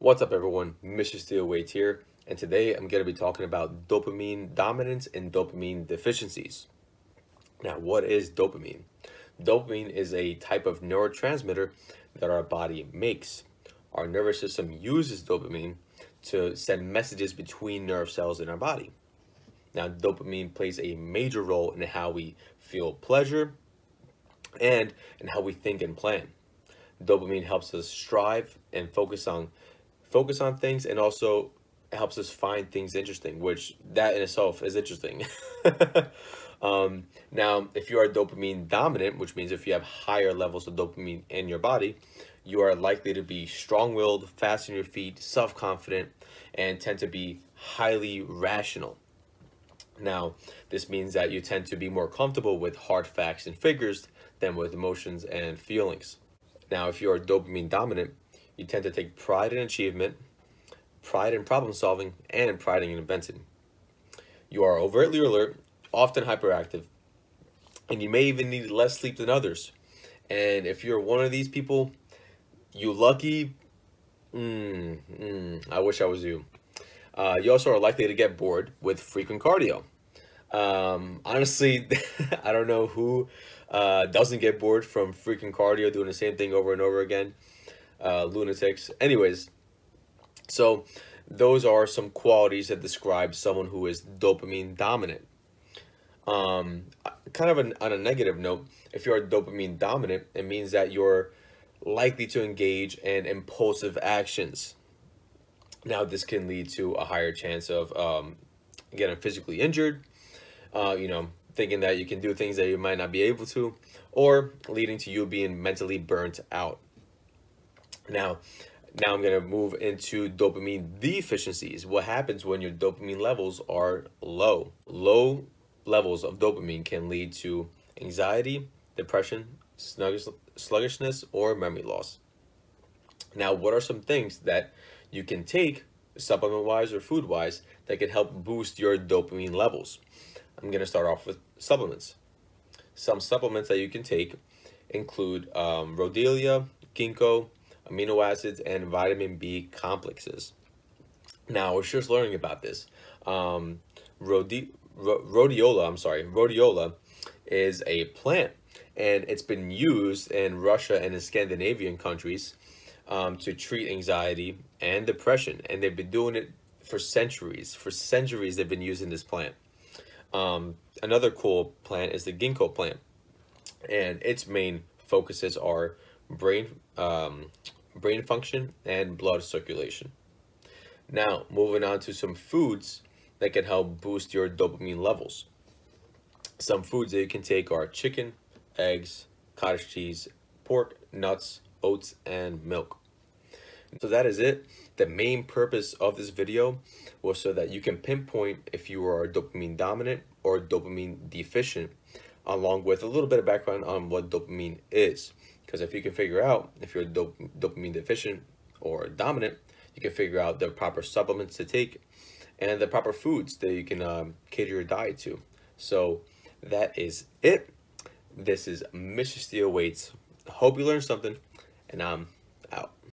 What's up, everyone? Mr. Steelweight here, and today I'm going to be talking about dopamine dominance and dopamine deficiencies. Now, what is dopamine? Dopamine is a type of neurotransmitter that our body makes. Our nervous system uses dopamine to send messages between nerve cells in our body. Now, dopamine plays a major role in how we feel pleasure and in how we think and plan. Dopamine helps us strive and focus on things, and also helps us find things interesting, which that in itself is interesting. Now, if you are dopamine dominant, which means if you have higher levels of dopamine in your body, you are likely to be strong-willed, fast on your feet, self-confident, and tend to be highly rational. Now, this means that you tend to be more comfortable with hard facts and figures than with emotions and feelings. Now, if you are dopamine dominant, you tend to take pride in achievement, pride in problem solving, and pride in inventing. You are overtly alert, often hyperactive, and you may even need less sleep than others. And if you're one of these people, you lucky, I wish I was you. You also are likely to get bored with frequent cardio. Honestly, I don't know who doesn't get bored from frequent cardio, doing the same thing over and over again. Lunatics. Anyways, so those are some qualities that describe someone who is dopamine dominant. Kind of on a negative note, if you're dopamine dominant, it means that you're likely to engage in impulsive actions. Now, this can lead to a higher chance of getting physically injured, thinking that you can do things that you might not be able to, or leading to you being mentally burnt out. Now I'm going to move into dopamine deficiencies. What happens when your dopamine levels are low? Low levels of dopamine can lead to anxiety, depression, sluggishness, or memory loss. Now, what are some things that you can take, supplement-wise or food-wise, that can help boost your dopamine levels? I'm going to start off with supplements. Some supplements that you can take include rhodiola, ginkgo, amino acids, and vitamin B complexes. Now, I was just learning about this. Rhodiola is a plant, and it's been used in Russia and in Scandinavian countries to treat anxiety and depression, and they've been doing it for centuries. For centuries, they've been using this plant. Another cool plant is the ginkgo plant, and its main focuses are brain function and blood circulation. Now, moving on to some foods that can help boost your dopamine levels. Some foods that you can take are chicken, eggs, cottage cheese, pork, nuts, oats, and milk. So that is it. The main purpose of this video was so that you can pinpoint if you are dopamine dominant or dopamine deficient, along with a little bit of background on what dopamine is. Because if you can figure out if you're dopamine deficient or dominant, you can figure out the proper supplements to take and the proper foods that you can cater your diet to. So that is it. This is Mr. Steelweight's. Hope you learned something, and